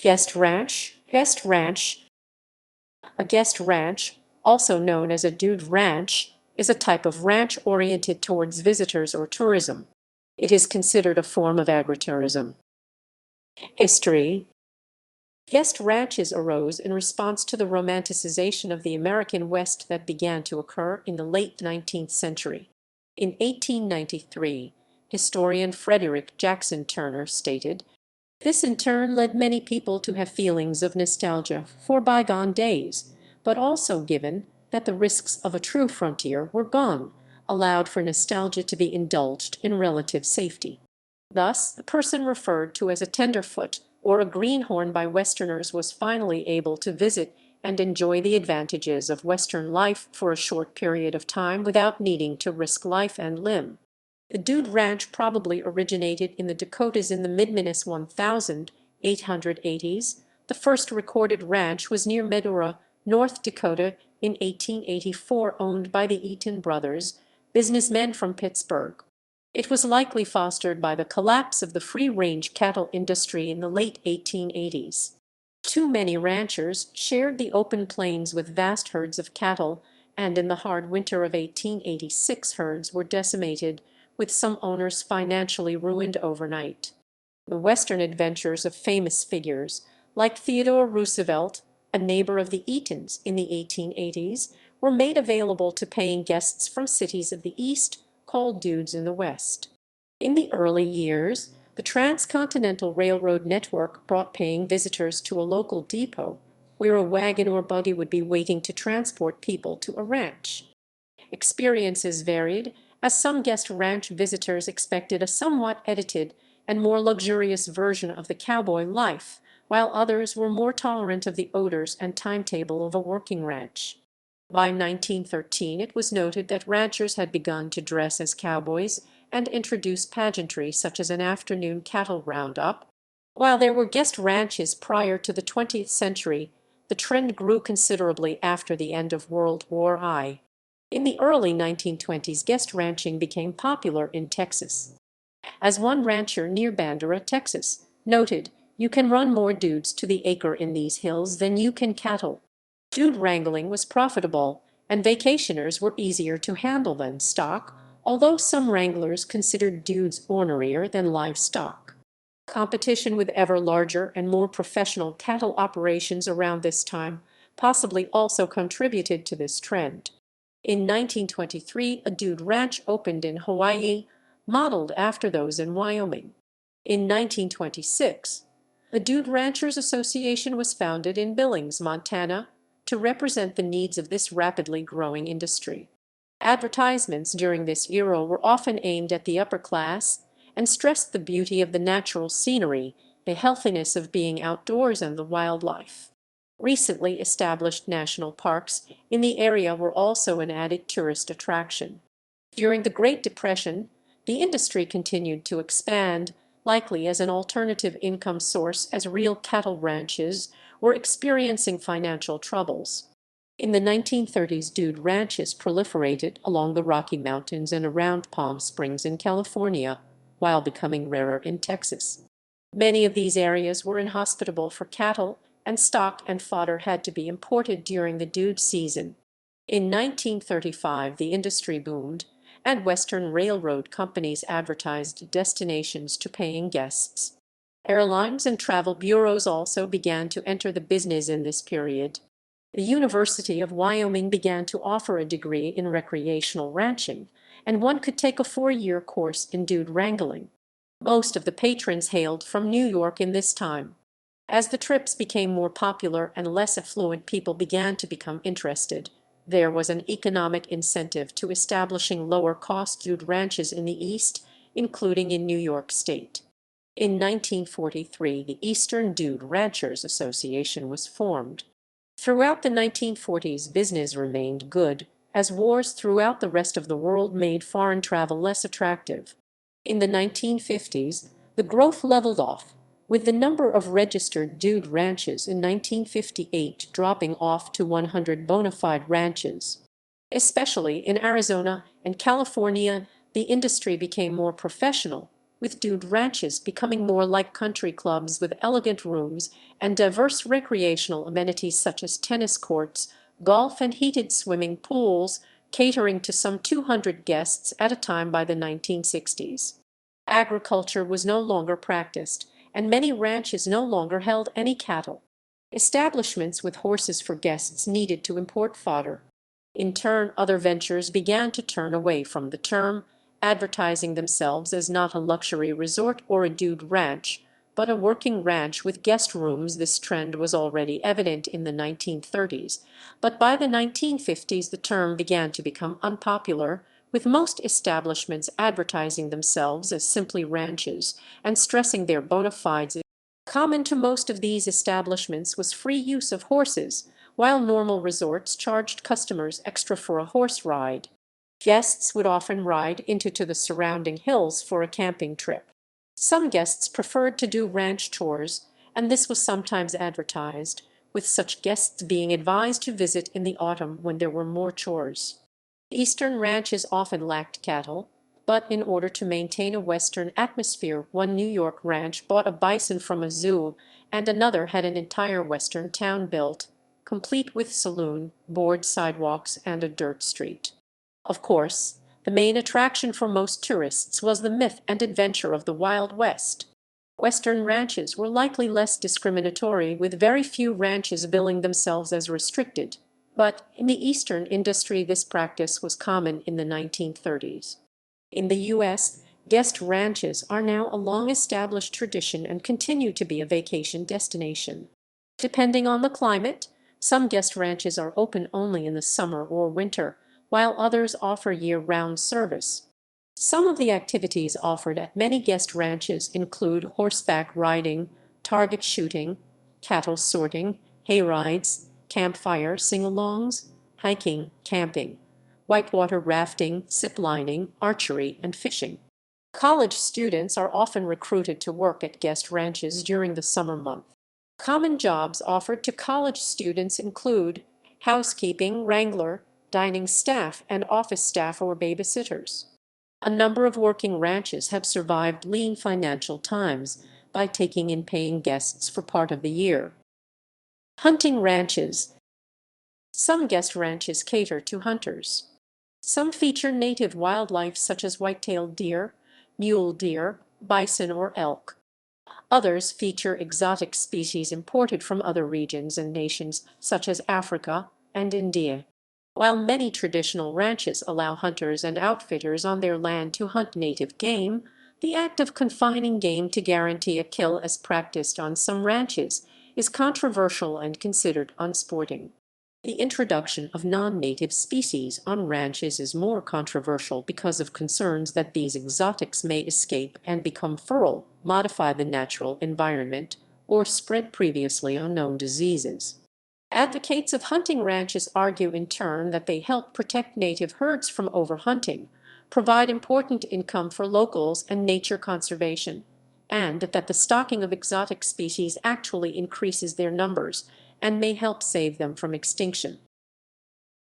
Guest ranch. Guest ranch. A guest ranch, also known as a dude ranch, is a type of ranch oriented towards visitors or tourism. It is considered a form of agritourism. History. Guest ranches arose in response to the romanticization of the American West that began to occur in the late 19th century. In 1893, historian Frederick Jackson Turner stated, "This in turn led many people to have feelings of nostalgia for bygone days, but also, given that the risks of a true frontier were gone, allowed for nostalgia to be indulged in relative safety." Thus, the person referred to as a tenderfoot or a greenhorn by Westerners was finally able to visit and enjoy the advantages of Western life for a short period of time without needing to risk life and limb. The dude ranch probably originated in the Dakotas in the mid-1880s. The first recorded ranch was near Medora, North Dakota, in 1884, owned by the Eaton brothers, businessmen from Pittsburgh. It was likely fostered by the collapse of the free-range cattle industry in the late 1880s. Too many ranchers shared the open plains with vast herds of cattle, and in the hard winter of 1886 herds were decimated, with some owners financially ruined overnight. The Western adventures of famous figures, like Theodore Roosevelt, a neighbor of the Eatons in the 1880s, were made available to paying guests from cities of the East, called dudes in the West. In the early years, the Transcontinental Railroad network brought paying visitors to a local depot, where a wagon or buggy would be waiting to transport people to a ranch. Experiences varied, as some guest ranch visitors expected a somewhat edited and more luxurious version of the cowboy life, while others were more tolerant of the odors and timetable of a working ranch. By 1913, it was noted that ranchers had begun to dress as cowboys and introduce pageantry such as an afternoon cattle roundup. While there were guest ranches prior to the 20th century, the trend grew considerably after the end of World War I. In the early 1920s, guest ranching became popular in Texas. As one rancher near Bandera, Texas, noted, "You can run more dudes to the acre in these hills than you can cattle." Dude wrangling was profitable, and vacationers were easier to handle than stock, although some wranglers considered dudes ornerier than livestock. Competition with ever larger and more professional cattle operations around this time possibly also contributed to this trend. In 1923, a dude ranch opened in Hawaii, modeled after those in Wyoming. In 1926, the Dude Ranchers Association was founded in Billings, Montana, to represent the needs of this rapidly growing industry. Advertisements during this era were often aimed at the upper class and stressed the beauty of the natural scenery, the healthiness of being outdoors, and the wildlife. Recently established national parks in the area were also an added tourist attraction. During the Great Depression, the industry continued to expand, likely as an alternative income source, as real cattle ranches were experiencing financial troubles. In the 1930s, dude ranches proliferated along the Rocky Mountains and around Palm Springs in California, while becoming rarer in Texas. Many of these areas were inhospitable for cattle, and stock and fodder had to be imported during the dude season. In 1935, the industry boomed, and Western railroad companies advertised destinations to paying guests. Airlines and travel bureaus also began to enter the business in this period. The University of Wyoming began to offer a degree in recreational ranching, and one could take a 4-year course in dude wrangling. Most of the patrons hailed from New York in this time. As the trips became more popular and less affluent people began to become interested, there was an economic incentive to establishing lower-cost dude ranches in the East, including in New York State. In 1943, the Eastern Dude Ranchers Association was formed. Throughout the 1940s, business remained good, as wars throughout the rest of the world made foreign travel less attractive. In the 1950s, the growth leveled off, with the number of registered dude ranches in 1958 dropping off to 100 bona fide ranches. Especially in Arizona and California, the industry became more professional, with dude ranches becoming more like country clubs with elegant rooms and diverse recreational amenities such as tennis courts, golf and heated swimming pools, catering to some 200 guests at a time by the 1960s. Agriculture was no longer practiced, and many ranches no longer held any cattle. Establishments with horses for guests needed to import fodder. In turn, other ventures began to turn away from the term, advertising themselves as not a luxury resort or a dude ranch, but a working ranch with guest rooms. This trend was already evident in the 1930s, but by the 1950s the term began to become unpopular, with most establishments advertising themselves as simply ranches and stressing their bona fides. Common to most of these establishments was free use of horses, while normal resorts charged customers extra for a horse ride. Guests would often ride into the surrounding hills for a camping trip. Some guests preferred to do ranch tours, and this was sometimes advertised, with such guests being advised to visit in the autumn when there were more chores. Eastern ranches often lacked cattle, but in order to maintain a Western atmosphere, one New York ranch bought a bison from a zoo, and another had an entire Western town built, complete with saloon, board sidewalks, and a dirt street. Of course, the main attraction for most tourists was the myth and adventure of the Wild West. Western ranches were likely less discriminatory, with very few ranches billing themselves as restricted, but in the Eastern industry this practice was common in the 1930s. In the U.S., guest ranches are now a long-established tradition and continue to be a vacation destination. Depending on the climate, some guest ranches are open only in the summer or winter, while others offer year-round service. Some of the activities offered at many guest ranches include horseback riding, target shooting, cattle sorting, hay rides, campfire sing-alongs, hiking, camping, whitewater rafting, ziplining, archery, and fishing. College students are often recruited to work at guest ranches during the summer months. Common jobs offered to college students include housekeeping, wrangler, dining staff, and office staff or babysitters. A number of working ranches have survived lean financial times by taking in paying guests for part of the year. Hunting ranches. Some guest ranches cater to hunters. Some feature native wildlife such as white-tailed deer, mule deer, bison, or elk. Others feature exotic species imported from other regions and nations such as Africa and India. While many traditional ranches allow hunters and outfitters on their land to hunt native game, the act of confining game to guarantee a kill as practiced on some ranches is controversial and considered unsporting. The introduction of non-native species on ranches is more controversial because of concerns that these exotics may escape and become feral, modify the natural environment, or spread previously unknown diseases. Advocates of hunting ranches argue in turn that they help protect native herds from overhunting, provide important income for locals and nature conservation, and that the stocking of exotic species actually increases their numbers and may help save them from extinction.